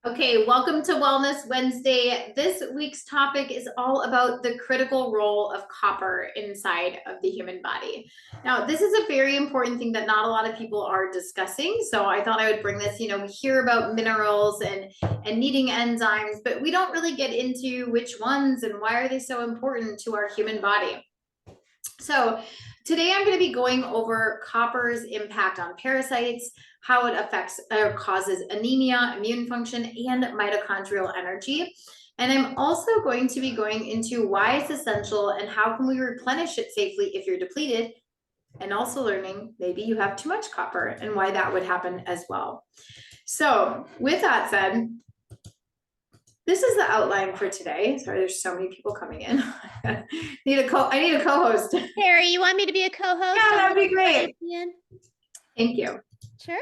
Okay, welcome to Wellness Wednesday. This week's topic is all about the critical role of copper inside of the human body. Now, this is a very important thing that not a lot of people are discussing. So I thought I would bring this. We hear about minerals and needing enzymes, but we don't really get into which ones and why are they so important to our human body. So today I'm going to be going over copper's impact on parasites, how it affects or causes anemia, immune function, and mitochondrial energy. And I'm also going to be going into why it's essential and how can we replenish it safely if you're depleted, and also learning maybe you have too much copper and why that would happen as well. So with that said, this is the outline for today. Sorry, there's so many people coming in. I need a co-host. Harry, you want me to be a co-host? Yeah, that'd be great. Thank you. Sure.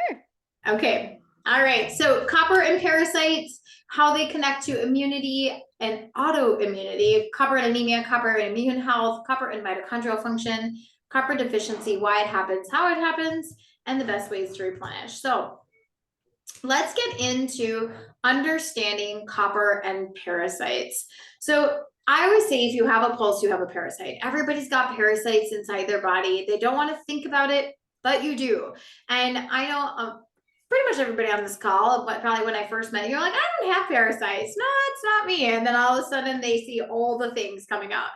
Okay. All right. So copper and parasites, how they connect to immunity and autoimmunity, copper and anemia, copper and immune health, copper and mitochondrial function, copper deficiency, why it happens, how it happens, and the best ways to replenish. So let's get into understanding copper and parasites. So I always say if you have a pulse, you have a parasite. Everybody's got parasites inside their body. They don't want to think about it, but you do. And I know pretty much everybody on this call, but probably when I first met you, you're like, I don't have parasites. No, it's not me. And then all of a sudden they see all the things coming up.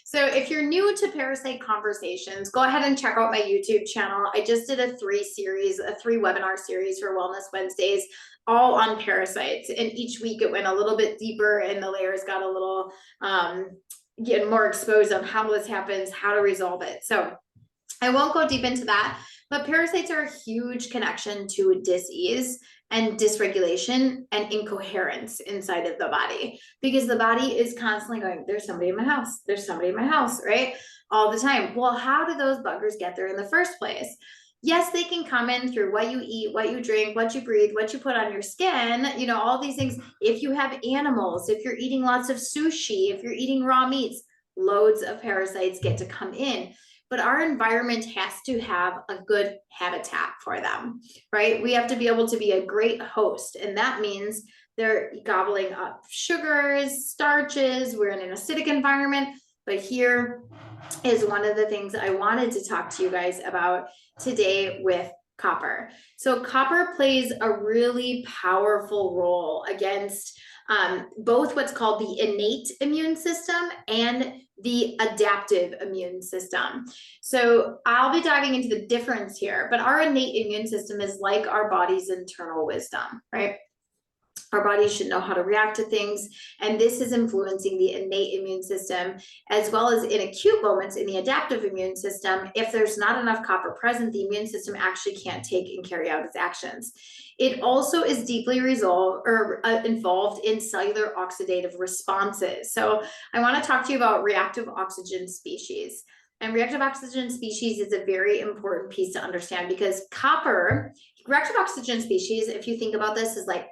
So if you're new to Parasite Conversations, go ahead and check out my YouTube channel. I just did a three webinar series for Wellness Wednesdays, all on parasites. And each week it went a little bit deeper and the layers got a little get more exposed on how this happens, how to resolve it. So I won't go deep into that, but parasites are a huge connection to dis-ease and dysregulation and incoherence inside of the body, because the body is constantly going, there's somebody in my house, there's somebody in my house, right? All the time. Well, how do those buggers get there in the first place? Yes, they can come in through what you eat, what you drink, what you breathe, what you put on your skin, all these things. If you have animals, if you're eating lots of sushi, if you're eating raw meats, loads of parasites get to come in. But our environment has to have a good habitat for them, right? We have to be able to be a great host. And that means they're gobbling up sugars, starches. We're in an acidic environment. But here is one of the things I wanted to talk to you guys about today with copper. So copper plays a really powerful role against both what's called the innate immune system and the adaptive immune system. So I'll be diving into the difference here, but our innate immune system is like our body's internal wisdom, right? Our bodies should know how to react to things. And this is influencing the innate immune system, as well as in acute moments in the adaptive immune system. If there's not enough copper present, the immune system actually can't take and carry out its actions. It also is deeply involved in cellular oxidative responses. So I want to talk to you about reactive oxygen species. And reactive oxygen species is a very important piece to understand, because reactive oxygen species, if you think about this, is like,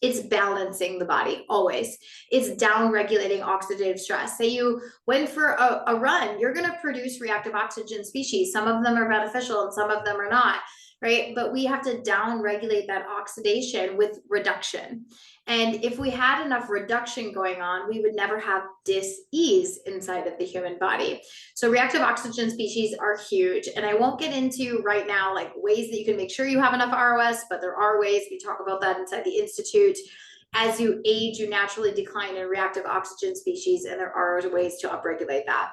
it's balancing the body always. It's down regulating oxidative stress. Say you went for a run, you're going to produce reactive oxygen species. Some of them are beneficial and some of them are not, right? But we have to down regulate that oxidation with reduction. And if we had enough reduction going on, we would never have dis-ease inside of the human body. So reactive oxygen species are huge. And I won't get into right now, like ways that you can make sure you have enough ROS, but there are ways. We talk about that inside the Institute. As you age, you naturally decline in reactive oxygen species, and there are ways to upregulate that.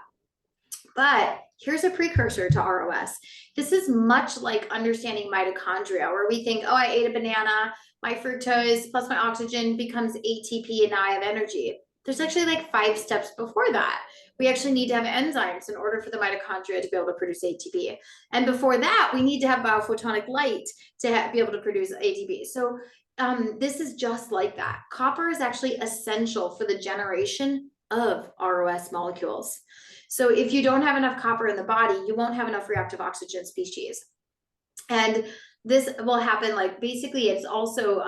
But here's a precursor to ROS. This is much like understanding mitochondria, where we think, oh, I ate a banana, my fructose plus my oxygen becomes ATP, and now I have energy. There's actually like 5 steps before that. We actually need to have enzymes in order for the mitochondria to be able to produce ATP. And before that, we need to have biophotonic light to be able to produce ATP. So this is just like that. Copper is actually essential for the generation of ROS molecules. So if you don't have enough copper in the body, you won't have enough reactive oxygen species. And this will happen, like, basically it's also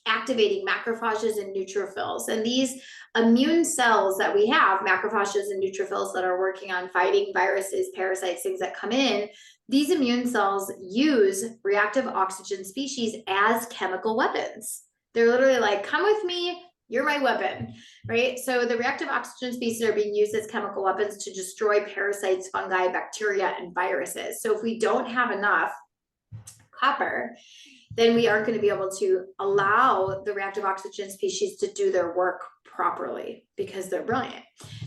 activating macrophages and neutrophils. And these immune cells that we have, macrophages and neutrophils that are working on fighting viruses, parasites, things that come in, these immune cells use reactive oxygen species as chemical weapons. They're literally like, come with me, you're my weapon, right? So the reactive oxygen species are being used as chemical weapons to destroy parasites, fungi, bacteria, and viruses. So if we don't have enough copper, then we aren't going to be able to allow the reactive oxygen species to do their work properly because they're brilliant.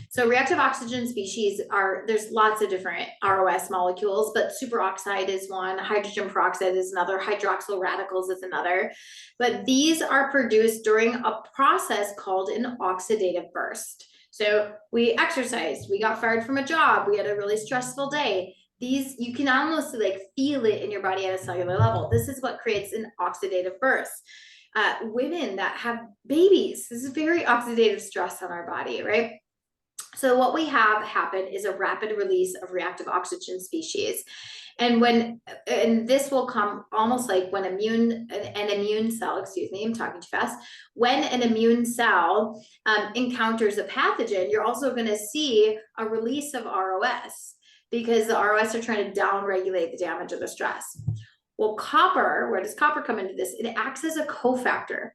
So reactive oxygen species there's lots of different ROS molecules, but superoxide is one, hydrogen peroxide is another, hydroxyl radicals is another. But these are produced during a process called an oxidative burst. So we exercised, we got fired from a job, we had a really stressful day. These, you can almost like feel it in your body at a cellular level. This is what creates an oxidative burst. Women that have babies, this is very oxidative stress on our body, right? So what we have happen is a rapid release of reactive oxygen species. And this will come almost like when an immune cell, excuse me, I'm talking too fast. When an immune cell encounters a pathogen, you're also going to see a release of ROS, because the ROS are trying to downregulate the damage of the stress. Well, copper, where does copper come into this? It acts as a cofactor,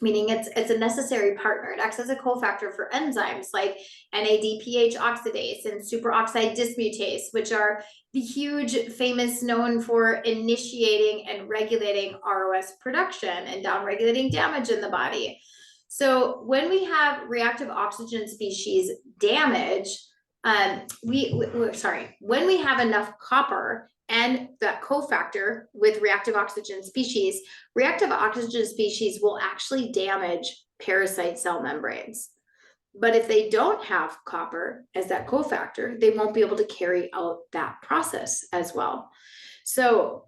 meaning it's a necessary partner. It acts as a cofactor for enzymes like NADPH oxidase and superoxide dismutase, which are the huge, famous, known for initiating and regulating ROS production and downregulating damage in the body. So when we have reactive oxygen species damage, when we have enough copper and that cofactor with reactive oxygen species will actually damage parasite cell membranes. But if they don't have copper as that cofactor, they won't be able to carry out that process as well. So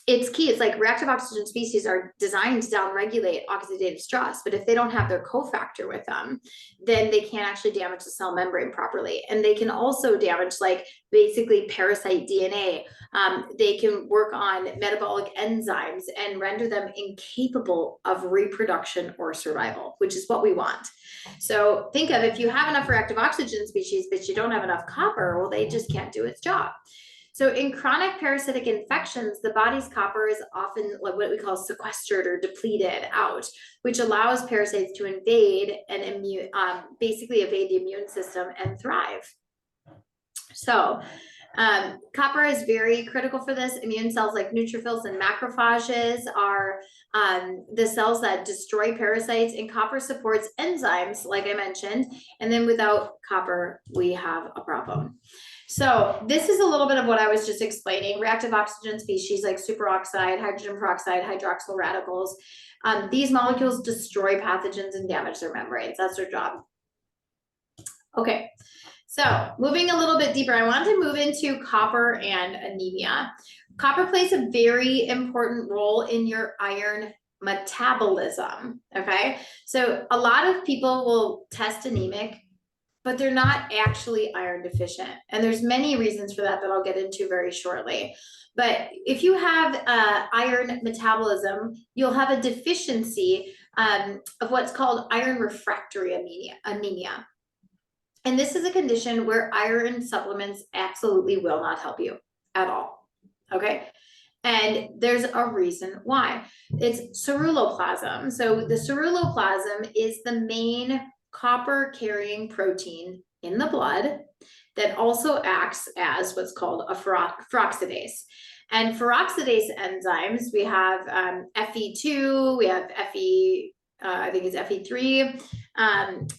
it's key. It's like reactive oxygen species are designed to downregulate oxidative stress, but if they don't have their cofactor with them, then they can't actually damage the cell membrane properly. And they can also damage like basically parasite DNA. They can work on metabolic enzymes and render them incapable of reproduction or survival, which is what we want. So think of if you have enough reactive oxygen species, but you don't have enough copper, well, they just can't do its job. So in chronic parasitic infections, the body's copper is often what we call sequestered or depleted out, which allows parasites to invade and basically evade the immune system and thrive. So copper is very critical for this. Immune cells like neutrophils and macrophages are the cells that destroy parasites, and copper supports enzymes, like I mentioned. And then without copper, we have a problem. So this is a little bit of what I was just explaining. Reactive oxygen species like superoxide, hydrogen peroxide, hydroxyl radicals. These molecules destroy pathogens and damage their membranes. That's their job. Okay, so moving a little bit deeper, I want to move into copper and anemia. Copper plays a very important role in your iron metabolism, okay? So a lot of people will test anemic, but they're not actually iron deficient. And there's many reasons for that I'll get into very shortly. But if you have iron metabolism, you'll have a deficiency of what's called iron refractory anemia. And this is a condition where iron supplements absolutely will not help you at all, okay? And there's a reason why. It's ceruloplasm. So the ceruloplasm is the main copper carrying protein in the blood that also acts as what's called a peroxidase. And peroxidase enzymes, we have Fe2, we have I think it's Fe3.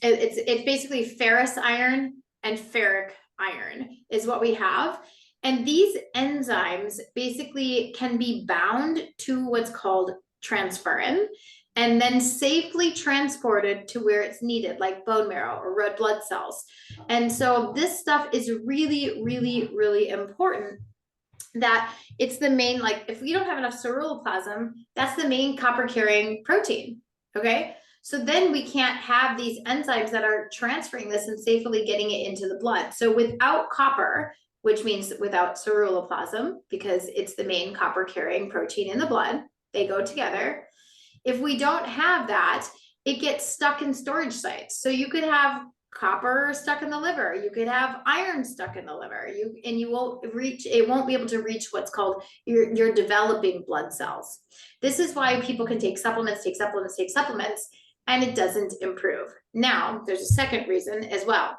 It's basically ferrous iron and ferric iron is what we have. And these enzymes basically can be bound to what's called transferrin and then safely transported to where it's needed, like bone marrow or red blood cells. And so this stuff is really, really, really important, that it's the main, like if we don't have enough ceruloplasm, that's the main copper carrying protein, okay? So then we can't have these enzymes that are transferring this and safely getting it into the blood. So without copper, which means without ceruloplasm, because it's the main copper carrying protein in the blood, they go together. If we don't have that, it gets stuck in storage sites. So you could have copper stuck in the liver. You could have iron stuck in the liver. You won't reach, it won't be able to reach what's called your developing blood cells. This is why people can take supplements, and it doesn't improve. Now, there's a second reason as well.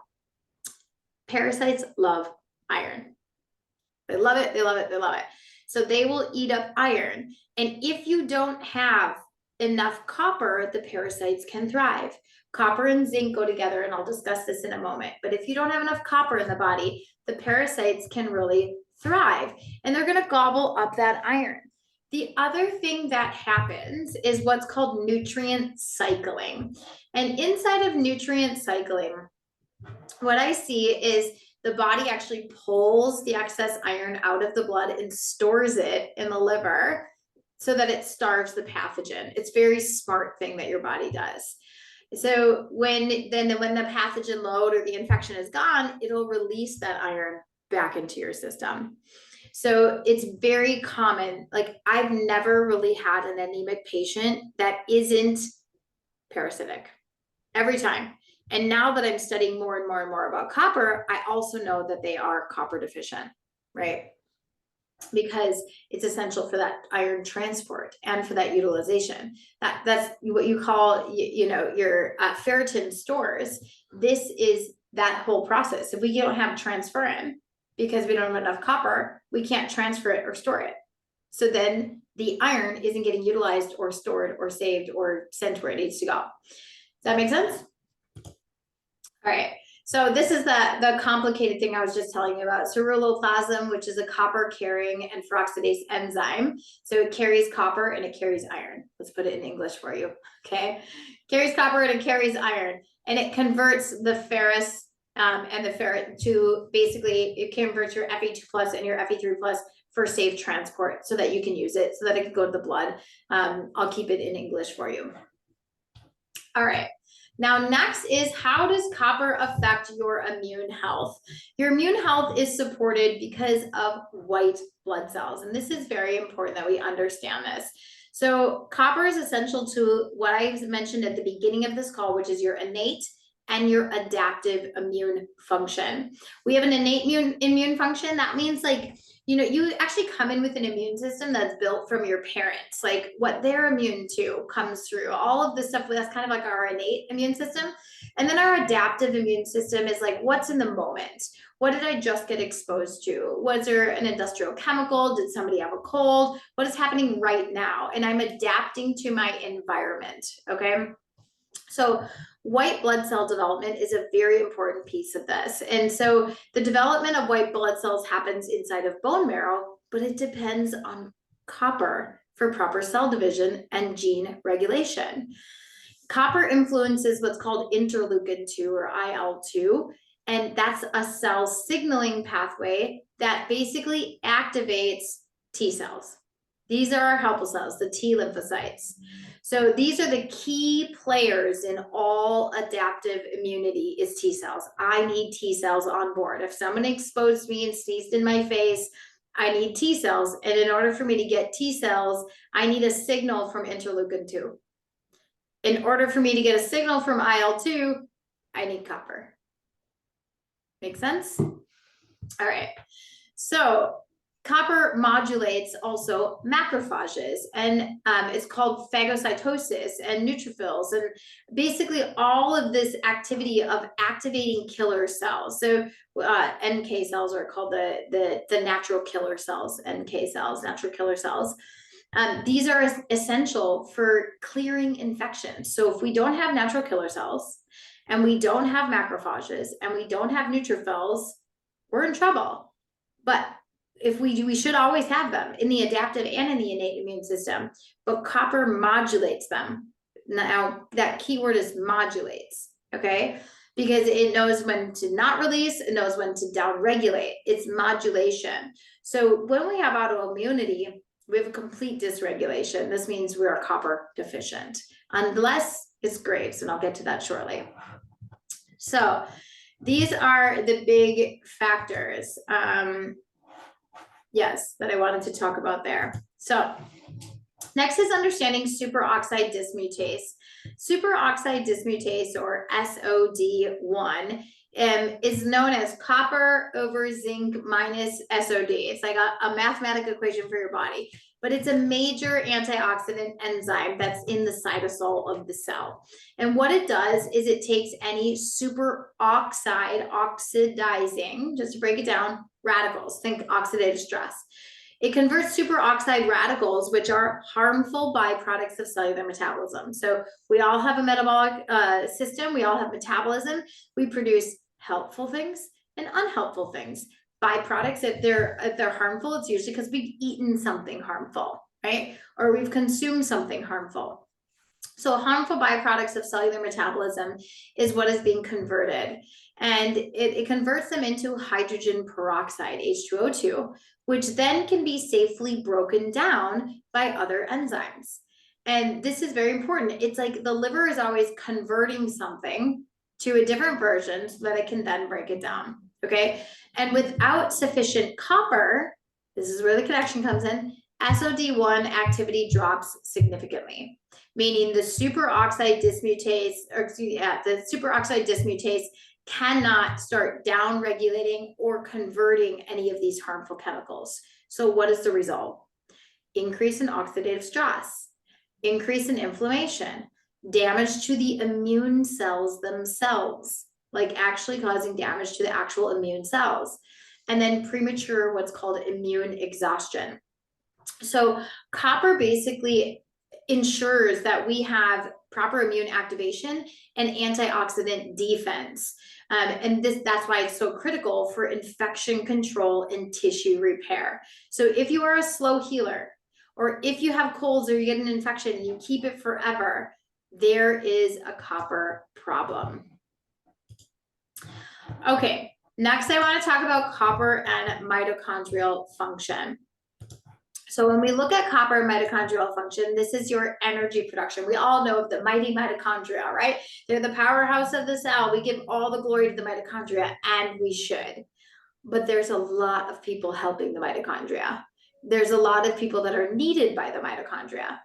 Parasites love iron. They love it, they love it, they love it. So they will eat up iron. And if you don't have enough copper, the parasites can thrive. Copper and zinc go together, and I'll discuss this in a moment. But if you don't have enough copper in the body, the parasites can really thrive, and they're going to gobble up that iron. The other thing that happens is what's called nutrient cycling. And inside of nutrient cycling, what I see is the body actually pulls the excess iron out of the blood and stores it in the liver so that it starves the pathogen. It's a very smart thing that your body does. So when the pathogen load or the infection is gone, it'll release that iron back into your system. So it's very common. Like, I've never really had an anemic patient that isn't parasitic every time. And now that I'm studying more and more and more about copper, I also know that they are copper deficient, right? Because it's essential for that iron transport and for that utilization. That's what you call, your ferritin stores. This is that whole process. If we don't have transferrin, because we don't have enough copper, we can't transfer it or store it. So then the iron isn't getting utilized or stored or saved or sent where it needs to go. Does that make sense? All right, so this is the complicated thing I was just telling you about. Ceruloplasm, which is a copper carrying and peroxidase enzyme. So it carries copper and it carries iron. Let's put it in English for you, okay? Carries copper and it carries iron, and it converts the ferrous and the ferrit to, basically, it converts your Fe2 plus and your Fe3 plus for safe transport so that you can use it, so that it can go to the blood. I'll keep it in English for you. All right. Now, next is, how does copper affect your immune health? Your immune health is supported because of white blood cells. And this is very important that we understand this. So copper is essential to what I mentioned at the beginning of this call, which is your innate and your adaptive immune function. We have an innate immune function. That means, like, you actually come in with an immune system that's built from your parents. Like, what they're immune to comes through all of this stuff. That's kind of like our innate immune system. And then our adaptive immune system is like, what's in the moment? What did I just get exposed to? Was there an industrial chemical? Did somebody have a cold? What is happening right now? And I'm adapting to my environment, okay? So white blood cell development is a very important piece of this. And so the development of white blood cells happens inside of bone marrow, but it depends on copper for proper cell division and gene regulation. Copper influences what's called interleukin-2 or IL-2, and that's a cell signaling pathway that basically activates T cells. These are our helper cells, the T lymphocytes. So these are the key players in all adaptive immunity is T cells. I need T cells on board. If someone exposed me and sneezed in my face, I need T cells. And in order for me to get T cells, I need a signal from interleukin-2. In order for me to get a signal from IL-2, I need copper. Make sense? All right. So copper modulates also macrophages, and it's called phagocytosis and neutrophils, and basically all of this activity of activating killer cells. So NK cells are called the natural killer cells, NK cells, natural killer cells. These are essential for clearing infections. So if we don't have natural killer cells, and we don't have macrophages, and we don't have neutrophils, we're in trouble. But if we do, we should always have them in the adaptive and in the innate immune system, but copper modulates them. Now, that keyword is modulates, okay? Because it knows when to not release, it knows when to downregulate. It's modulation. So when we have autoimmunity, we have a complete dysregulation. This means we are copper deficient, unless it's Graves', and I'll get to that shortly. So these are the big factors. Yes, that I wanted to talk about there. So Next is understanding superoxide dismutase. Superoxide dismutase, or SOD1, is known as copper over zinc minus SOD. It's like a mathematical equation for your body, but it's a major antioxidant enzyme that's in the cytosol of the cell. And what it does is it takes any superoxide oxidizing, just to break it down, radicals, think oxidative stress. It converts superoxide radicals, which are harmful byproducts of cellular metabolism. So we all have a metabolic system. We all have metabolism. We produce helpful things and unhelpful things. Byproducts, if they're harmful, it's usually because we've eaten something harmful, right? Or we've consumed something harmful. So harmful byproducts of cellular metabolism is what is being converted. And it converts them into hydrogen peroxide, H2O2, which then can be safely broken down by other enzymes. And this is very important. It's like the liver is always converting something to a different version so that it can then break it down, okay? And without sufficient copper, this is where the connection comes in, SOD1 activity drops significantly, meaning the superoxide dismutase, the superoxide dismutase cannot start down regulating or converting any of these harmful chemicals. So what is the result? Increase in oxidative stress, increase in inflammation, damage to the immune cells themselves, like actually causing damage to the actual immune cells, and then premature what's called immune exhaustion. So copper basically ensures that we have proper immune activation and antioxidant defense. And that's why it's so critical for infection control and tissue repair. So if you are a slow healer, or if you have colds or you get an infection and you keep it forever, there is a copper problem. Okay, next I want to talk about copper and mitochondrial function. So when we look at copper and mitochondrial function, this is your energy production. We all know of the mighty mitochondria, right? They're the powerhouse of the cell. We give all the glory to the mitochondria, and we should. But there's a lot of people helping the mitochondria. There's a lot of people that are needed by the mitochondria.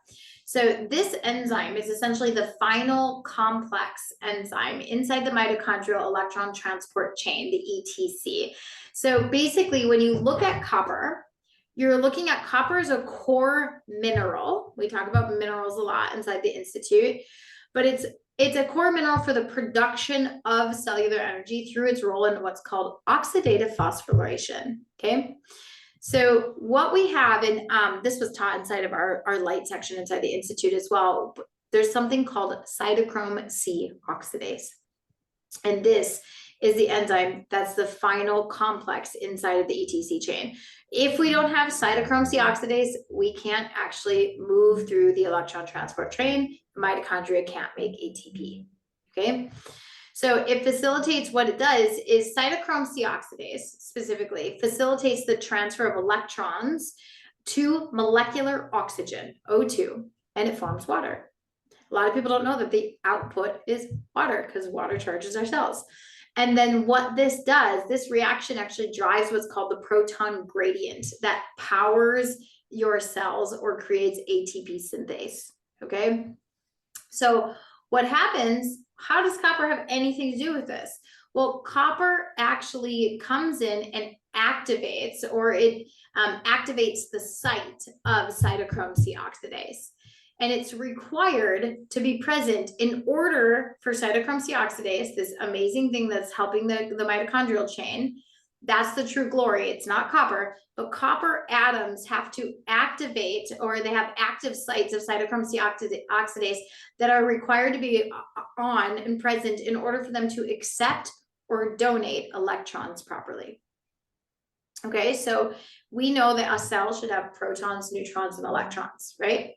So this enzyme is essentially the final complex enzyme inside the mitochondrial electron transport chain, the ETC. So basically, when you look at copper, you're looking at copper as a core mineral. We talk about minerals a lot inside the Institute, but it's a core mineral for the production of cellular energy through its role in what's called oxidative phosphorylation, okay? So what we have, and this was taught inside of our light section inside the Institute as well, there's something called cytochrome C oxidase. And this is the enzyme that's the final complex inside of the ETC chain. If we don't have cytochrome C oxidase, we can't actually move through the electron transport chain. The mitochondria can't make ATP, okay? So it facilitates, what it does is cytochrome C oxidase specifically facilitates the transfer of electrons to molecular oxygen, O2, and it forms water. A lot of people don't know that the output is water because water charges our cells. And then what this does, this reaction actually drives what's called the proton gradient that powers your cells or creates ATP synthase, okay? So what happens, how does copper have anything to do with this? Well, copper actually comes in and activates, or it activates the site of cytochrome C oxidase. And it's required to be present in order for cytochrome C oxidase, this amazing thing that's helping the mitochondrial chain. That's the true glory. It's not copper, but copper atoms have to activate, or they have active sites of cytochrome C oxidase that are required to be on and present in order for them to accept or donate electrons properly. Okay, so we know that a cell should have protons, neutrons, and electrons, right?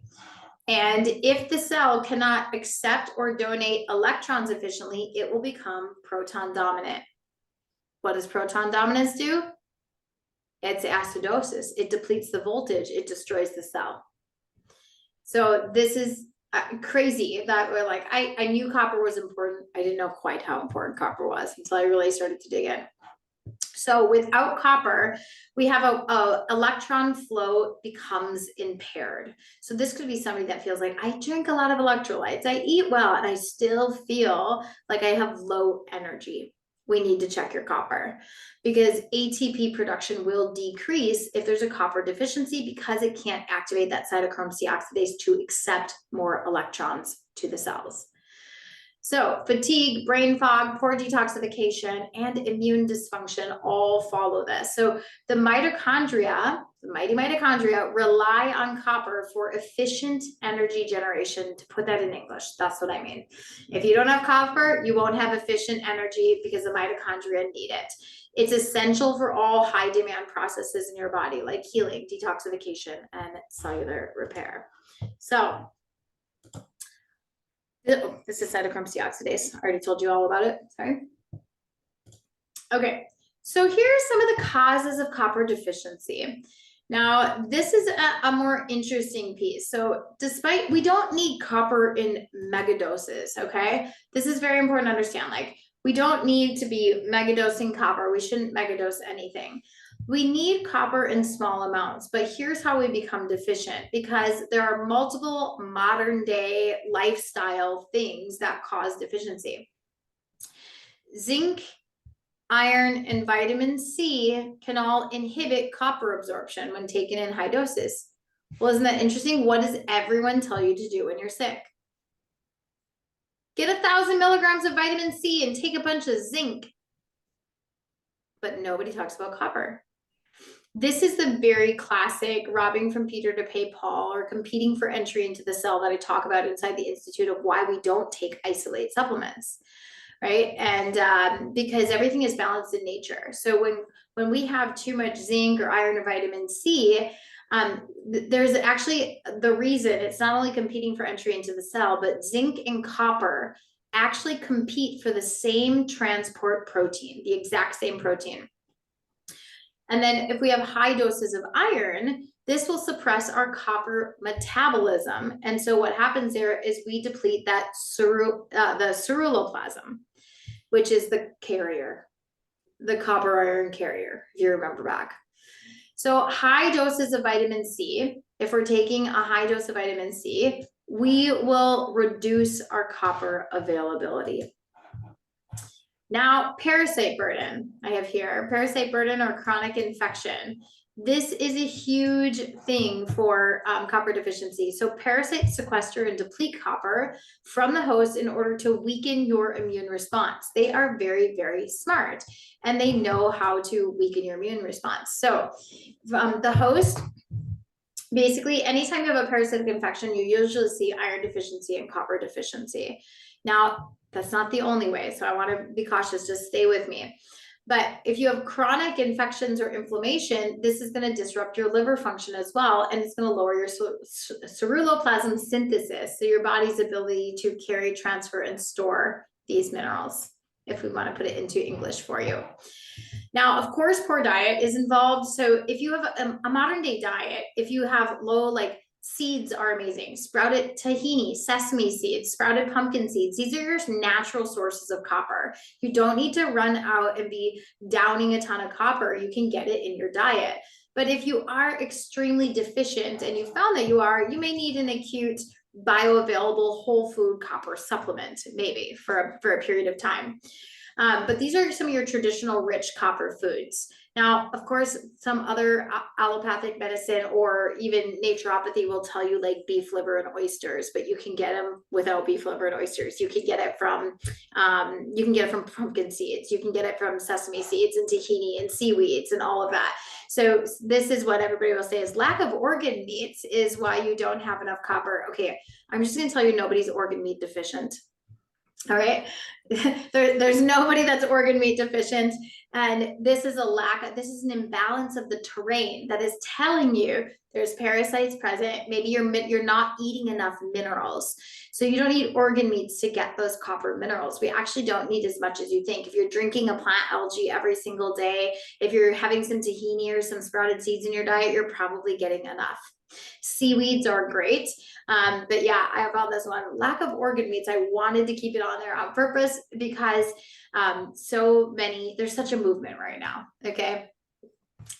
And if the cell cannot accept or donate electrons efficiently, it will become proton dominant. What does proton dominance do? It's acidosis. It depletes the voltage. It destroys the cell. So this is crazy that we're like, I knew copper was important. I didn't know quite how important copper was until I really started to dig in. So without copper, we have a electron flow becomes impaired. So this could be somebody that feels like, I drink a lot of electrolytes, I eat well, and I still feel like I have low energy. We need to check your copper, because ATP production will decrease if there's a copper deficiency, because it can't activate that cytochrome C oxidase to accept more electrons to the cells. So fatigue, brain fog, poor detoxification, and immune dysfunction all follow this. So the mitochondria, the mighty mitochondria, rely on copper for efficient energy generation. To put that in English, that's what I mean. If you don't have copper, you won't have efficient energy, because the mitochondria need it. It's essential for all high demand processes in your body, like healing, detoxification, and cellular repair. So this is cytochrome C oxidase. I already told you all about it. Sorry. Okay, so here are some of the causes of copper deficiency. Now, this is a more interesting piece. So despite, we don't need copper in megadoses, okay? This is very important to understand. Like, we don't need to be megadosing copper. We shouldn't megadose anything. We need copper in small amounts, but here's how we become deficient, because there are multiple modern day lifestyle things that cause deficiency. Zinc, iron, and vitamin C can all inhibit copper absorption when taken in high doses. Well, isn't that interesting? What does everyone tell you to do when you're sick? Get 1,000 milligrams of vitamin C and take a bunch of zinc. But nobody talks about copper. This is the very classic robbing from Peter to pay Paul, or competing for entry into the cell that I talk about inside the Institute, of why we don't take isolate supplements, right? And because everything is balanced in nature. So when we have too much zinc or iron or vitamin C, there's actually the reason it's not only competing for entry into the cell, but zinc and copper actually compete for the same transport protein, the exact same protein. And then if we have high doses of iron, this will suppress our copper metabolism. And so what happens there is we deplete that the ceruloplasm, which is the carrier, the copper iron carrier, if you remember back. So high doses of vitamin C, if we're taking a high dose of vitamin C, we will reduce our copper availability. Now, parasite burden, I have here, parasite burden or chronic infection. This is a huge thing for copper deficiency. So parasites sequester and deplete copper from the host in order to weaken your immune response. They are very, very smart, and they know how to weaken your immune response. So the host, basically, anytime you have a parasitic infection, you usually see iron deficiency and copper deficiency. Now, that's not the only way, so I want to be cautious, just stay with me. But if you have chronic infections or inflammation, this is going to disrupt your liver function as well, and it's going to lower your ceruloplasm synthesis, so your body's ability to carry, transfer, and store these minerals, if we want to put it into English for you. Now, of course, poor diet is involved. So if you have a modern day diet, if you have low, like, seeds are amazing. Sprouted tahini, sesame seeds, sprouted pumpkin seeds. These are your natural sources of copper. You don't need to run out and be downing a ton of copper. You can get it in your diet. But if you are extremely deficient, and you found that you are, you may need an acute bioavailable whole food copper supplement, maybe for a period of time. But these are some of your traditional rich copper foods. Now, of course, some other allopathic medicine or even naturopathy will tell you, like, beef liver and oysters, but you can get them without beef liver and oysters. You can get it from pumpkin seeds. You can get it from sesame seeds and tahini and seaweeds and all of that. So this is what everybody will say is lack of organ meats is why you don't have enough copper. Okay, I'm just going to tell you, nobody's organ meat deficient. All right, there's nobody that's organ meat deficient, and this is this is an imbalance of the terrain that is telling you there's parasites present. Maybe you're not eating enough minerals, so you don't need organ meats to get those copper minerals. We actually don't need as much as you think. If you're drinking a plant algae every single day, if you're having some tahini or some sprouted seeds in your diet, you're probably getting enough. Seaweeds are great. But yeah, I found this one, lack of organ meats. I wanted to keep it on there on purpose because there's such a movement right now, okay,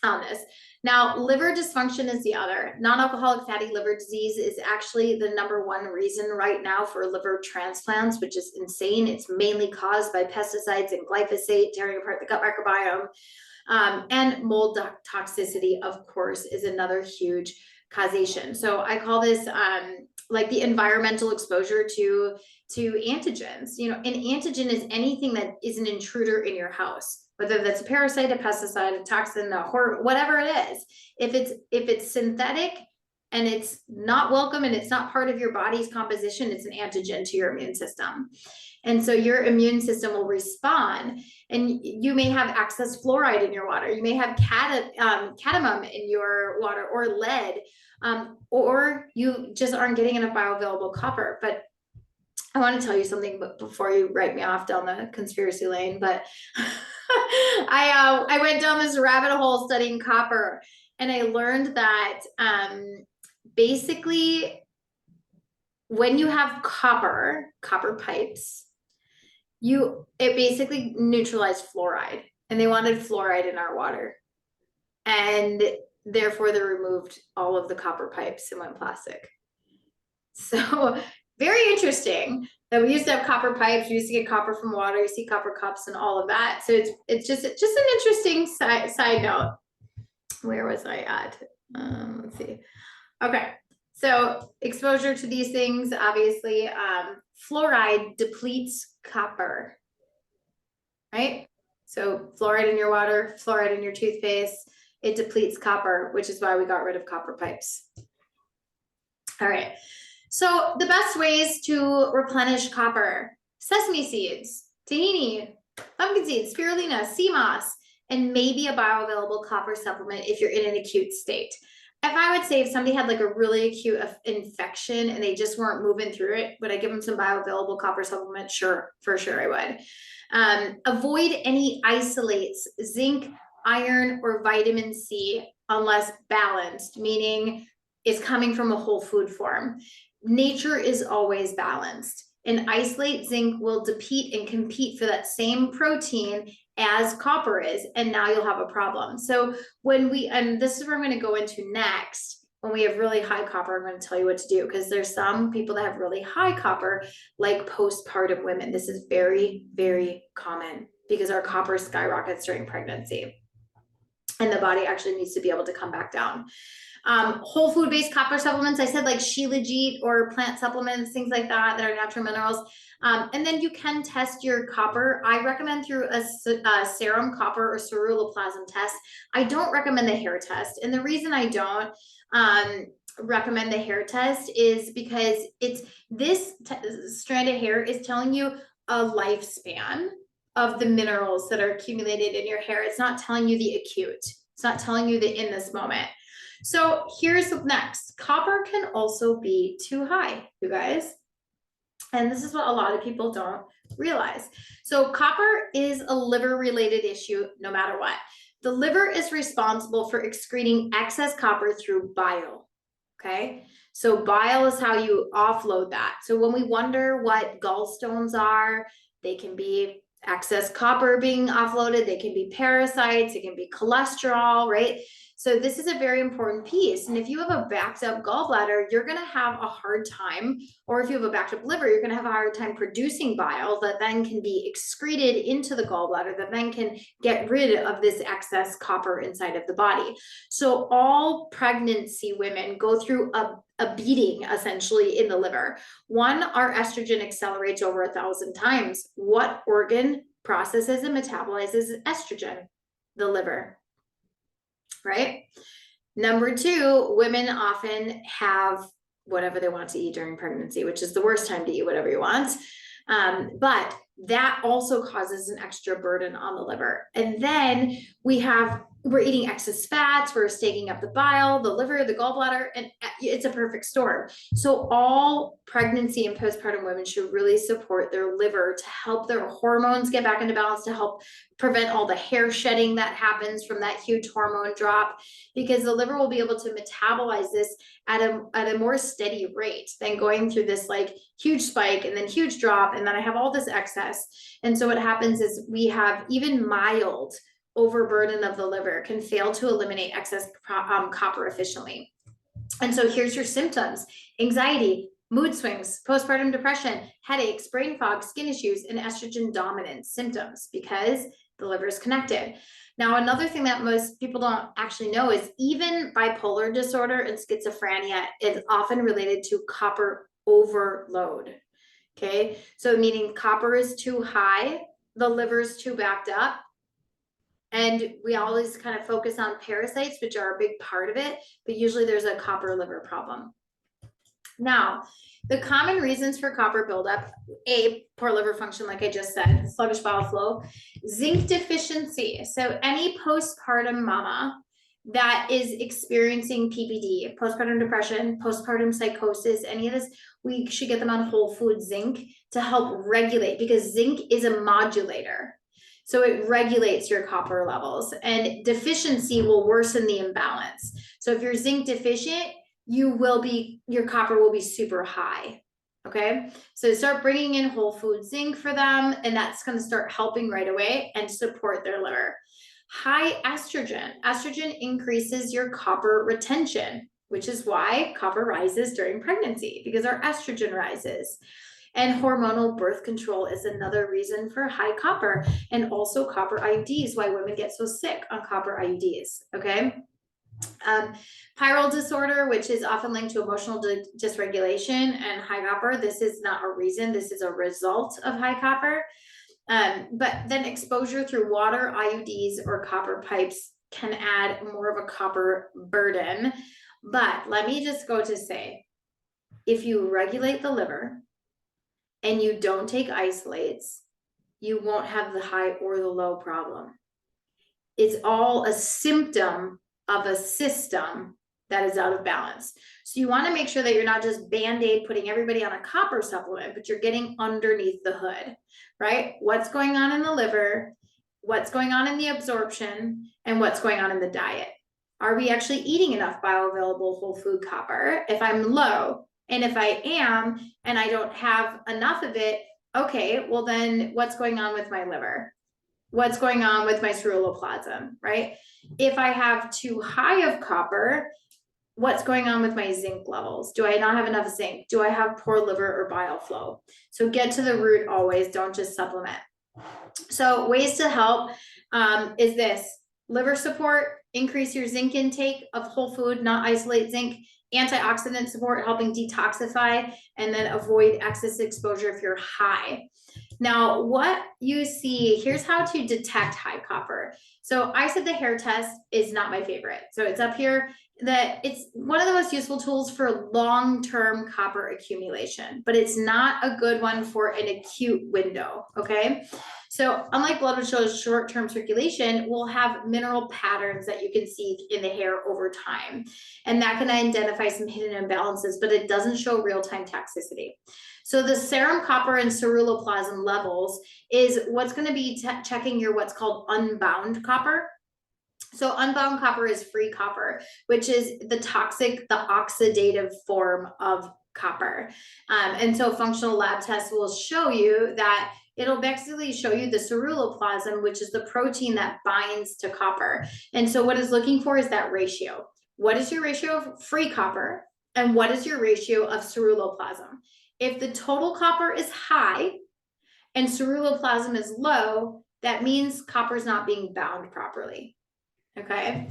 on this. Now, liver dysfunction is the other. Non-alcoholic fatty liver disease is actually the #1 reason right now for liver transplants, which is insane. It's mainly caused by pesticides and glyphosate tearing apart the gut microbiome. And mold toxicity, of course, is another huge causation. So I call this like the environmental exposure to antigens. You know, an antigen is anything that is an intruder in your house, whether that's a parasite, a pesticide, a toxin, whatever it is. If it's synthetic and it's not welcome and it's not part of your body's composition, it's an antigen to your immune system. And so your immune system will respond, and you may have excess fluoride in your water. You may have cadmium in your water, or lead, or you just aren't getting enough bioavailable copper. But I want to tell you something before you write me off down the conspiracy lane. But I went down this rabbit hole studying copper, and I learned that basically when you have copper pipes, it basically neutralized fluoride, and they wanted fluoride in our water. And therefore they removed all of the copper pipes and went plastic. So very interesting that we used to have copper pipes. We used to get copper from water. You see copper cups and all of that. So it's just an interesting side note. Where was I at? Let's see. Okay. So exposure to these things, obviously, fluoride depletes copper, right? So fluoride in your water, fluoride in your toothpaste, it depletes copper, which is why we got rid of copper pipes. All right. So the best ways to replenish copper: sesame seeds, tahini, pumpkin seeds, spirulina, sea moss, and maybe a bioavailable copper supplement if you're in an acute state. If I would say if somebody had like a really acute infection and they just weren't moving through it, would I give them some bioavailable copper supplement? Sure, for sure I would. Avoid any isolates, zinc, iron, or vitamin C unless balanced, meaning it's coming from a whole food form. Nature is always balanced. An isolate zinc will deplete and compete for that same protein as copper is, and now you'll have a problem. So and this is where I'm going to go into next, when we have really high copper, I'm going to tell you what to do, because there's some people that have really high copper, like postpartum women. This is very, very common because our copper skyrockets during pregnancy, and the body actually needs to be able to come back down. Whole food based copper supplements, I said, like shilajit or plant supplements, things like that are natural minerals. And then you can test your copper. I recommend through a serum copper or ceruloplasmin test. I don't recommend the hair test. And the reason I don't recommend the hair test is because this strand of hair is telling you a lifespan of the minerals that are accumulated in your hair. It's not telling you the acute. It's not telling you the in this moment. So here's what's next. Copper can also be too high, you guys. And this is what a lot of people don't realize. So copper is a liver-related issue no matter what. The liver is responsible for excreting excess copper through bile, okay? So bile is how you offload that. So when we wonder what gallstones are, they can be excess copper being offloaded, they can be parasites, it can be cholesterol, right? So this is a very important piece. And if you have a backed up gallbladder, you're going to have a hard time, or if you have a backed up liver, you're going to have a hard time producing bile that then can be excreted into the gallbladder, that then can get rid of this excess copper inside of the body. So all pregnancy women go through a beating essentially in the liver. One, our estrogen accelerates over 1,000 times. What organ processes and metabolizes estrogen? The liver. Right? Number two, women often have whatever they want to eat during pregnancy, which is the worst time to eat whatever you want. But that also causes an extra burden on the liver. And then we have we're eating excess fats, we're staking up the bile, the liver, the gallbladder, and it's a perfect storm. So all pregnancy and postpartum women should really support their liver to help their hormones get back into balance, to help prevent all the hair shedding that happens from that huge hormone drop, because the liver will be able to metabolize this at a more steady rate than going through this like huge spike and then huge drop, and then I have all this excess. And so what happens is we have even mild overburden of the liver can fail to eliminate excess copper efficiently. And so here's your symptoms: anxiety, mood swings, postpartum depression, headaches, brain fog, skin issues, and estrogen dominant symptoms, because the liver is connected. Now, another thing that most people don't actually know is even bipolar disorder and schizophrenia is often related to copper overload. Okay, so meaning copper is too high, the liver is too backed up. And we always kind of focus on parasites, which are a big part of it, but usually there's a copper liver problem. Now, the common reasons for copper buildup: poor liver function, like I just said, sluggish bile flow, zinc deficiency. So any postpartum mama that is experiencing PPD, postpartum depression, postpartum psychosis, any of this, we should get them on whole food zinc to help regulate, because zinc is a modulator. So it regulates your copper levels, and deficiency will worsen the imbalance. So if you're zinc deficient, your copper will be super high. Okay, so start bringing in whole food zinc for them, and that's going to start helping right away and support their liver. High estrogen increases your copper retention, which is why copper rises during pregnancy, because our estrogen rises. And hormonal birth control is another reason for high copper, and also copper IUDs, why women get so sick on copper IUDs. Okay. Pyrrole disorder, which is often linked to emotional dysregulation and high copper. This is not a reason, this is a result of high copper. But then exposure through water, IUDs, or copper pipes can add more of a copper burden. But let me just go to say, if you regulate the liver and you don't take isolates, you won't have the high or the low problem. It's all a symptom of a system that is out of balance. So you want to make sure that you're not just Band-Aid putting everybody on a copper supplement, but you're getting underneath the hood, right? What's going on in the liver, what's going on in the absorption, and what's going on in the diet. Are we actually eating enough bioavailable whole food copper? If I'm low, and if I am, and I don't have enough of it, okay, well then what's going on with my liver? What's going on with my ceruloplasmin, right? If I have too high of copper, what's going on with my zinc levels? Do I not have enough zinc? Do I have poor liver or bile flow? So get to the root always, don't just supplement. So ways to help is this: liver support, increase your zinc intake of whole food, not isolate zinc. Antioxidant support, helping detoxify, and then avoid excess exposure if you're high. Now, what you see, here's how to detect high copper. So I said the hair test is not my favorite. So it's up here, that it's one of the most useful tools for long-term copper accumulation, but it's not a good one for an acute window, okay? So unlike blood, which shows short-term circulation, we'll have mineral patterns that you can see in the hair over time. And that can identify some hidden imbalances, but it doesn't show real-time toxicity. So the serum copper and ceruloplasmin levels is what's going to be checking your what's called unbound copper. So unbound copper is free copper, which is the toxic, the oxidative form of copper. And so functional lab tests will show you that it'll basically show you the ceruloplasmin, which is the protein that binds to copper. And so what it's looking for is that ratio. What is your ratio of free copper? And what is your ratio of ceruloplasmin? If the total copper is high and ceruloplasmin is low, that means copper is not being bound properly. Okay,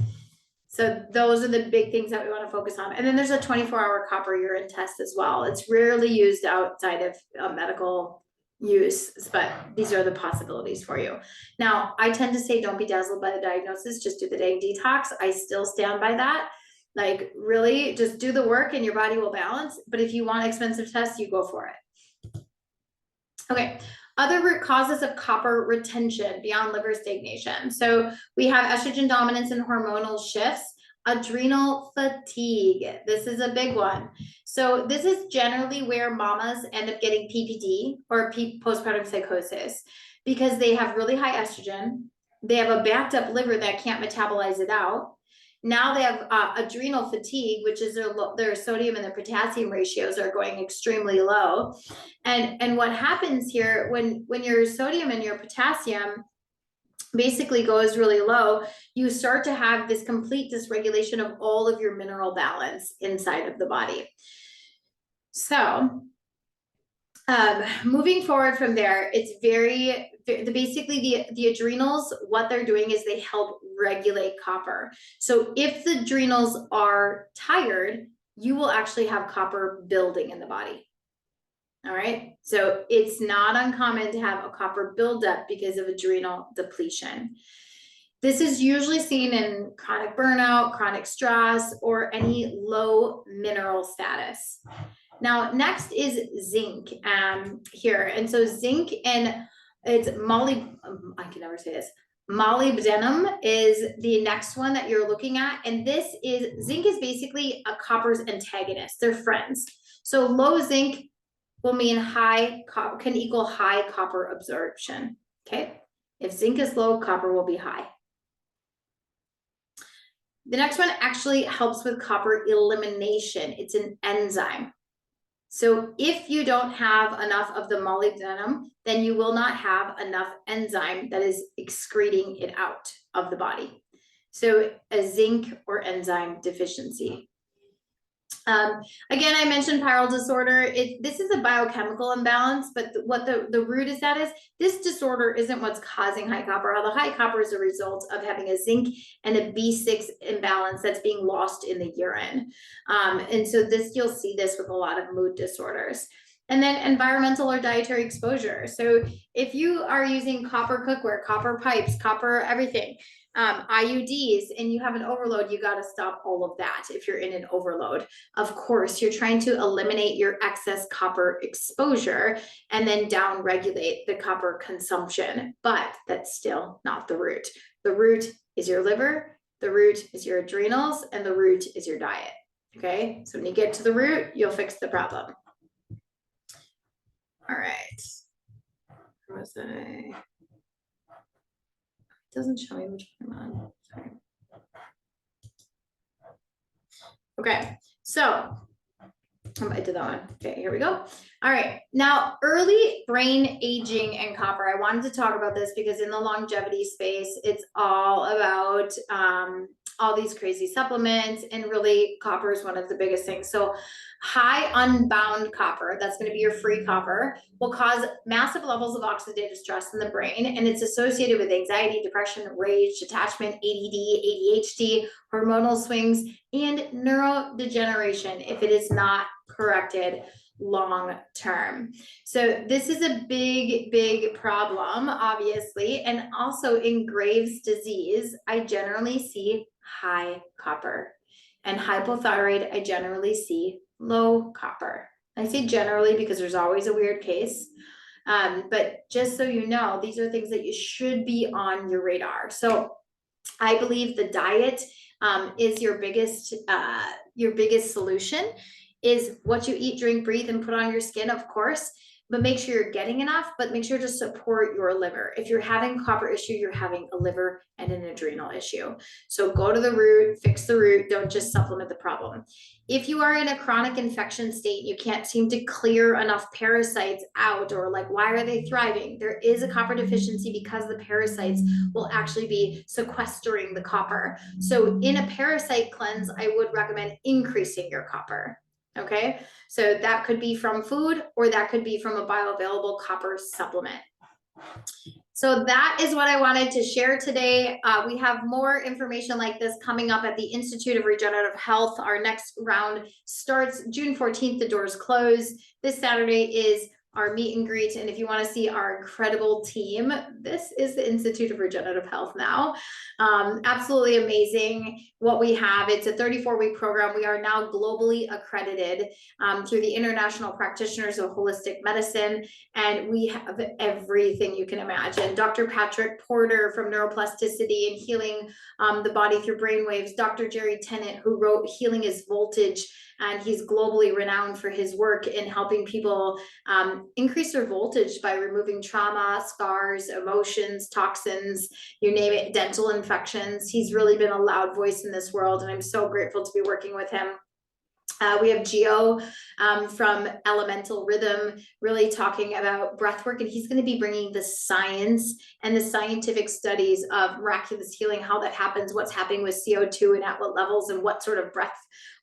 so those are the big things that we want to focus on. And then there's a 24-hour copper urine test as well. It's rarely used outside of medical use, but these are the possibilities for you. Now, I tend to say don't be dazzled by the diagnosis, just do the dang detox. I still stand by that. Like, really, just do the work and your body will balance. But if you want expensive tests, you go for it. Okay, Other root causes of copper retention beyond liver stagnation. So we have estrogen dominance and hormonal shifts, adrenal fatigue. This is a big one. So this is generally where mamas end up getting PPD or postpartum psychosis because they have really high estrogen. They have a backed up liver that can't metabolize it out. Now they have adrenal fatigue, which is their sodium and their potassium ratios are going extremely low. And what happens here when your sodium and your potassium basically goes really low, you start to have this complete dysregulation of all of your mineral balance inside of the body. So moving forward from there, it's basically the adrenals, what they're doing is they help regulate copper. So if the adrenals are tired, you will actually have copper building in the body. All right. So it's not uncommon to have a copper buildup because of adrenal depletion. This is usually seen in chronic burnout, chronic stress, or any low mineral status. Now, next is zinc here. And so zinc and it's I can never say this. Molybdenum is the next one that you're looking at. And zinc is basically a copper's antagonist. They're friends. So low zinc will mean can equal high copper absorption. Okay. If zinc is low, copper will be high. The next one actually helps with copper elimination. It's an enzyme. So if you don't have enough of the molybdenum, then you will not have enough enzyme that is excreting it out of the body. So a zinc or enzyme deficiency. Again, I mentioned pyrrole disorder. This is a biochemical imbalance, but what the root is that is, this disorder isn't what's causing high copper. The high copper is a result of having a zinc and a B6 imbalance that's being lost in the urine. And so you'll see this with a lot of mood disorders. And then environmental or dietary exposure. So if you are using copper cookware, copper pipes, copper everything, IUDs, and you have an overload, you got to stop all of that if you're in an overload. Of course, you're trying to eliminate your excess copper exposure and then down regulate the copper consumption, but that's still not the root. The root is your liver, the root is your adrenals, and the root is your diet. Okay, so when you get to the root, you'll fix the problem. All right. Where was I? It doesn't show me which one I'm on. Sorry. Okay, so I did that one. Okay, here we go. All right, now early brain aging and copper. I wanted to talk about this because in the longevity space, it's all about all these crazy supplements, and really copper is one of the biggest things. So high unbound copper, that's going to be your free copper, will cause massive levels of oxidative stress in the brain, and it's associated with anxiety, depression, rage, attachment, ADD, ADHD, hormonal swings, and neurodegeneration if it is not corrected long term. So this is a big problem, obviously. And also in Graves' disease, I generally see high copper, and hypothyroid, I generally see low copper. I say generally because there's always a weird case. But just so you know, these are things that you should be on your radar. So I believe the diet is your biggest solution, is what you eat, drink, breathe, and put on your skin, of course, but make sure you're getting enough, but make sure to support your liver. If you're having copper issue, you're having a liver and an adrenal issue. So go to the root, fix the root, don't just supplement the problem. If you are in a chronic infection state, you can't seem to clear enough parasites out, or like, why are they thriving? There is a copper deficiency because the parasites will actually be sequestering the copper. So in a parasite cleanse, I would recommend increasing your copper. Okay, so that could be from food, or that could be from a bioavailable copper supplement. So that is what I wanted to share today. We have more information like this coming up at the Institute of Regenerative Health. Our next round starts June 14th. The doors close. This Saturday is our meet and greet. And if you want to see our incredible team, this is the Institute of Regenerative Health now. Absolutely amazing what we have. It's a 34-week program. We are now globally accredited through the International Practitioners of Holistic Medicine. And we have everything you can imagine. Dr. Patrick Porter from Neuroplasticity and Healing the Body Through Brainwaves. Dr. Jerry Tennant, who wrote Healing is Voltage, and he's globally renowned for his work in helping people increase their voltage by removing trauma, scars, emotions, toxins, you name it, dental infections. He's really been a loud voice in this world, and I'm so grateful to be working with him. We have Gio from Elemental Rhythm, really talking about breath work, and he's going to be bringing the science and the scientific studies of miraculous healing, how that happens, what's happening with CO2 and at what levels, and what sort of breath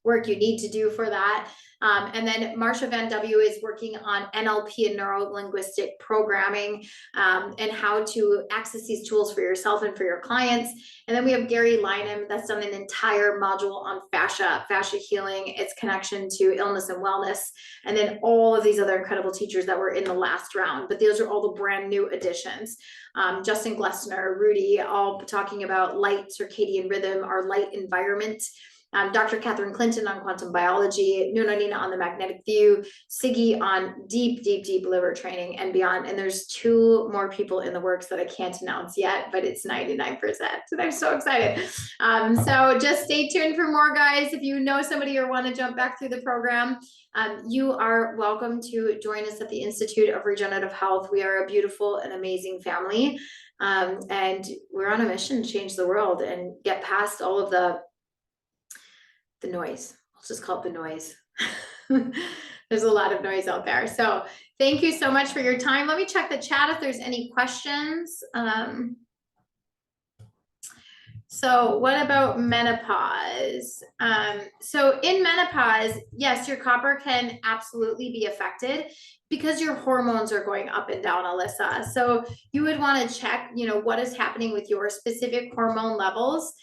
work you need to do for that. And then Marsha Van W is working on NLP and neuro-linguistic programming and how to access these tools for yourself and for your clients. And then we have Gary Lynham that's done an entire module on fascia healing, its connection to illness and wellness, and then all of these other incredible teachers that were in the last round. But those are all the brand new additions. Justin Glessner, Rudy, all talking about light circadian rhythm, our light environment. Dr. Catherine Clinton on quantum biology, Nuna Nina on the magnetic view, Siggy on deep liver training and beyond. And there's 2 more people in the works that I can't announce yet, but it's 99%. And I'm so excited. So just stay tuned for more, guys. If you know somebody or want to jump back through the program, you are welcome to join us at the Institute of Regenerative Health. We are a beautiful and amazing family. And we're on a mission to change the world and get past all of the noise. I'll just call it the noise. There's a lot of noise out there. So thank you so much for your time. Let me check the chat if there's any questions. So what about menopause? So in menopause, yes, your copper can absolutely be affected because your hormones are going up and down, Alyssa. So you would want to check, what is happening with your specific hormone levels.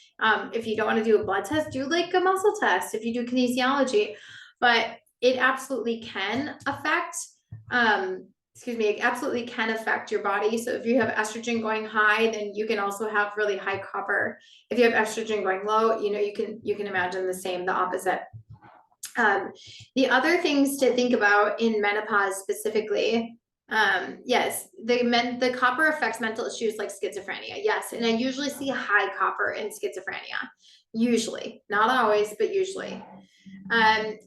If you don't want to do a blood test, do like a muscle test if you do kinesiology. But it absolutely can affect, it absolutely can affect your body. So if you have estrogen going high, then you can also have really high copper. If you have estrogen going low, you can imagine the opposite. The other things to think about in menopause specifically, yes, the copper affects mental issues like schizophrenia. Yes. And I usually see high copper in schizophrenia, usually, not always, but usually.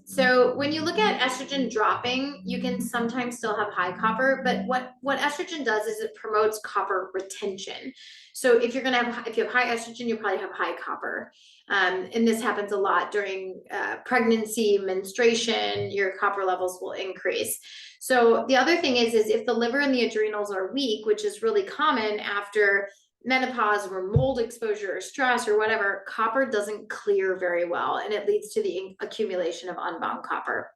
So when you look at estrogen dropping, you can sometimes still have high copper, but what estrogen does is it promotes copper retention. So if you have high estrogen, you probably have high copper. And this happens a lot during pregnancy, menstruation, your copper levels will increase. So the other thing is if the liver and the adrenals are weak, which is really common after menopause or mold exposure or stress or whatever, copper doesn't clear very well, and it leads to the accumulation of unbound copper.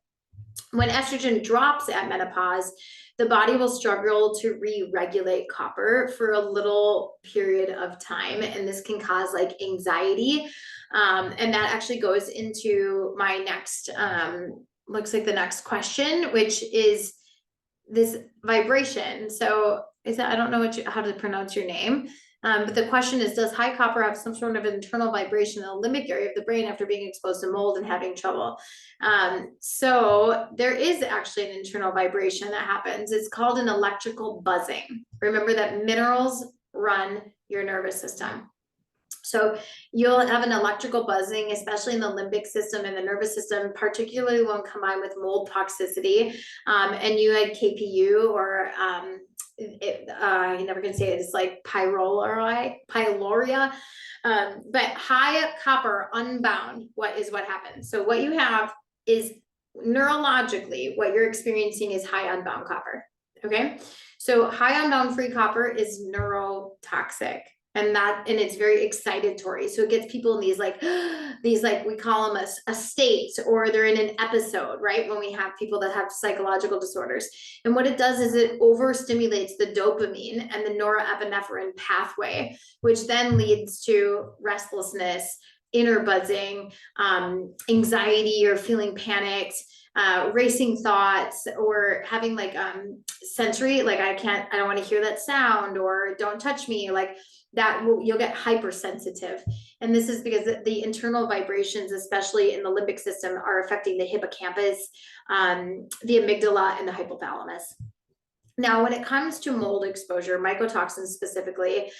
When estrogen drops at menopause, the body will struggle to re-regulate copper for a little period of time, and this can cause like anxiety. And that actually goes into my next, looks like the next question, which is this vibration. So I don't know how to pronounce your name. But the question is, does high copper have some sort of internal vibration in the limbic area of the brain after being exposed to mold and having trouble? So there is actually an internal vibration that happens. It's called an electrical buzzing. Remember that minerals run your nervous system. So you'll have an electrical buzzing, especially in the limbic system and the nervous system, particularly when combined with mold toxicity. And you had KPU or I never can say it. It's like pyroluria. But high copper unbound, what happens? So what you have is neurologically, what you're experiencing is high unbound copper. Okay. So high unbound free copper is neurotoxic. And it's very excitatory. So it gets people in these we call them a state, or they're in an episode, right? When we have people that have psychological disorders. And what it does is it overstimulates the dopamine and the norepinephrine pathway, which then leads to restlessness, inner buzzing, anxiety, or feeling panicked. racing thoughts, or having like sensory, like I don't want to hear that sound, or don't touch me, like that you'll get hypersensitive. And this is because the internal vibrations, especially in the limbic system, are affecting the hippocampus, the amygdala, and the hypothalamus. Now, when it comes to mold exposure, mycotoxins specifically,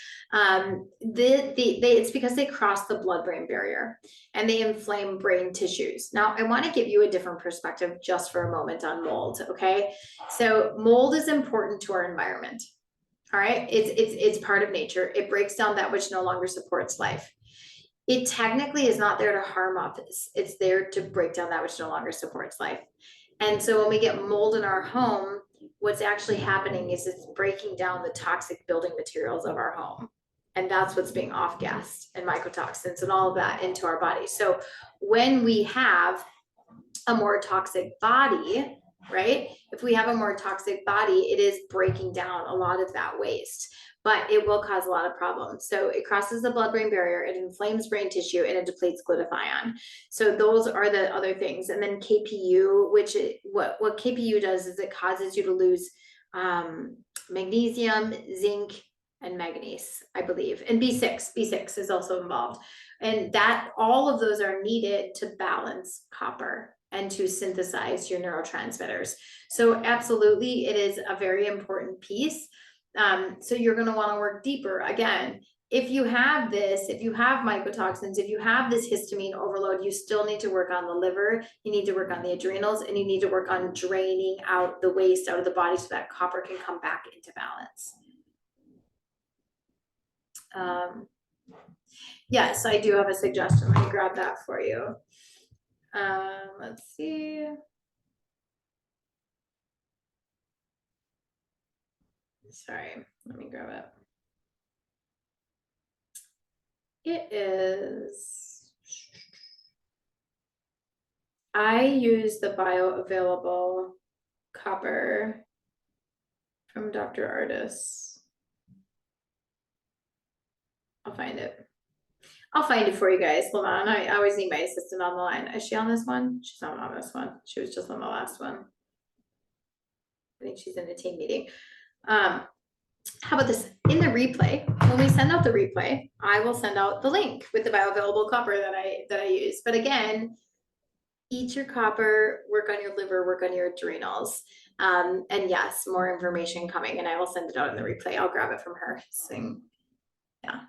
it's because they cross the blood-brain barrier and they inflame brain tissues. Now, I want to give you a different perspective just for a moment on mold, okay? So mold is important to our environment, all right? It's part of nature. It breaks down that which no longer supports life. It technically is not there to harm us. It's there to break down that which no longer supports life. And so when we get mold in our home, what's actually happening is it's breaking down the toxic building materials of our home. And that's what's being off-gassed, and mycotoxins and all of that into our body. So when we have a more toxic body, right? If we have a more toxic body, it is breaking down a lot of that waste, but it will cause a lot of problems. So it crosses the blood-brain barrier, it inflames brain tissue, and it depletes glutathione. So those are the other things. And then KPU, what KPU does is it causes you to lose magnesium, zinc, and manganese, I believe. And B6 is also involved. And that all of those are needed to balance copper and to synthesize your neurotransmitters. So absolutely, it is a very important piece. So you're going to want to work deeper. Again, if you have mycotoxins, if you have this histamine overload, you still need to work on the liver, you need to work on the adrenals, and you need to work on draining out the waste out of the body so that copper can come back into balance. Yes, I do have a suggestion. Let me grab that for you. Let's see. Sorry, let me grab it. It is, I use the bioavailable copper from Dr. Artis. I'll find it. I'll find it for you guys. Hold on. I always need my assistant on the line. Is she on this one? She's not on this one. She was just on the last one. I think she's in a team meeting. How about this? In the replay, when we send out the replay, I will send out the link with the bioavailable copper that I use. But again, eat your copper, work on your liver, work on your adrenals. And yes, more information coming, and I will send it out in the replay. I'll grab it from her. Yeah.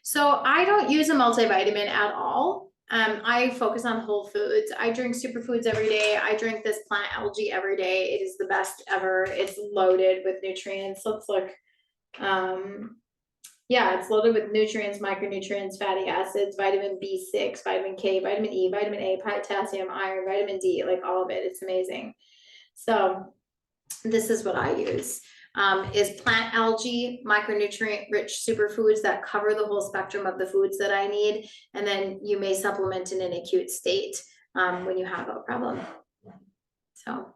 So I don't use a multivitamin at all. I focus on whole foods. I drink superfoods every day. I drink this plant algae every day. It is the best ever. It's loaded with nutrients. Let's look. Yeah, it's loaded with nutrients, micronutrients, fatty acids, vitamin B6, vitamin K, vitamin E, vitamin A, potassium, iron, vitamin D, like all of it. It's amazing. So this is what I use. Is plant algae, micronutrient rich superfoods that cover the whole spectrum of the foods that I need. And then you may supplement in an acute state when you have a problem. So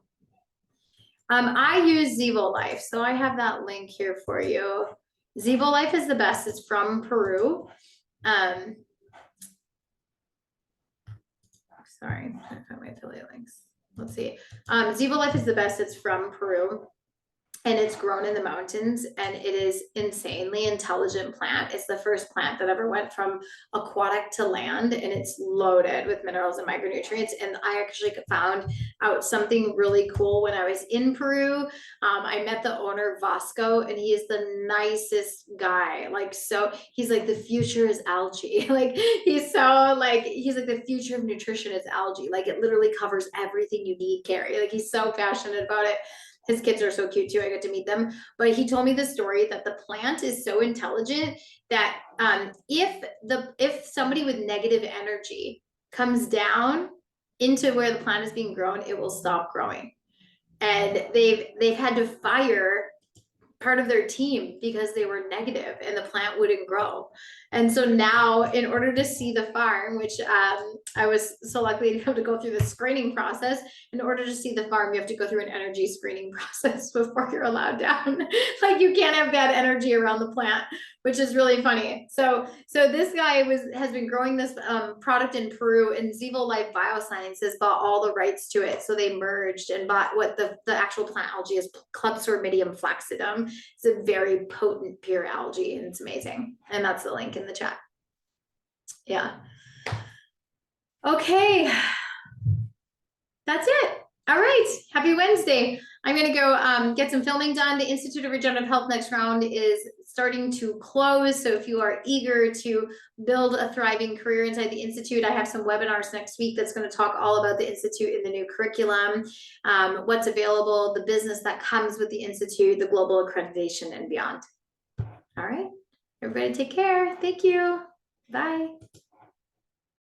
I use Zevo Life. So I have that link here for you. Zevo Life is the best. It's from Peru. Sorry, I'm trying to find my affiliate links. Let's see. Zevo Life is the best. It's from Peru. And it's grown in the mountains, and it is insanely intelligent plant. It's the first plant that ever went from aquatic to land, and it's loaded with minerals and micronutrients. And I actually found out something really cool when I was in Peru. I met the owner, Vasco, and he is the nicest guy. Like, so he's like, the future is algae. Like, he's like the future of nutrition is algae. Like, it literally covers everything you need, Carrie. Like, he's so passionate about it. His kids are so cute too. I get to meet them. But he told me the story that the plant is so intelligent that if somebody with negative energy comes down into where the plant is being grown, it will stop growing. And they've had to fire part of their team because they were negative and the plant wouldn't grow. And so now, in order to see the farm, which I was so lucky to be able to go through the screening process, in order to see the farm, you have to go through an energy screening process before you're allowed down. Like you can't have bad energy around the plant, which is really funny. So this guy has been growing this product in Peru, and Zevo Life Biosciences bought all the rights to it. So they merged and bought what the actual plant algae is, Klebsormidium flacidum. It's a very potent pure algae, and it's amazing. And that's the link in the chat. Yeah. Okay. That's it. All right. Happy Wednesday. I'm going to go get some filming done. The Institute of Regenerative Health next round is starting to close. So if you are eager to build a thriving career inside the Institute, I have some webinars next week that's going to talk all about the Institute in the new curriculum, what's available, the business that comes with the Institute, the global accreditation, and beyond. All right. Everybody take care. Thank you. Bye.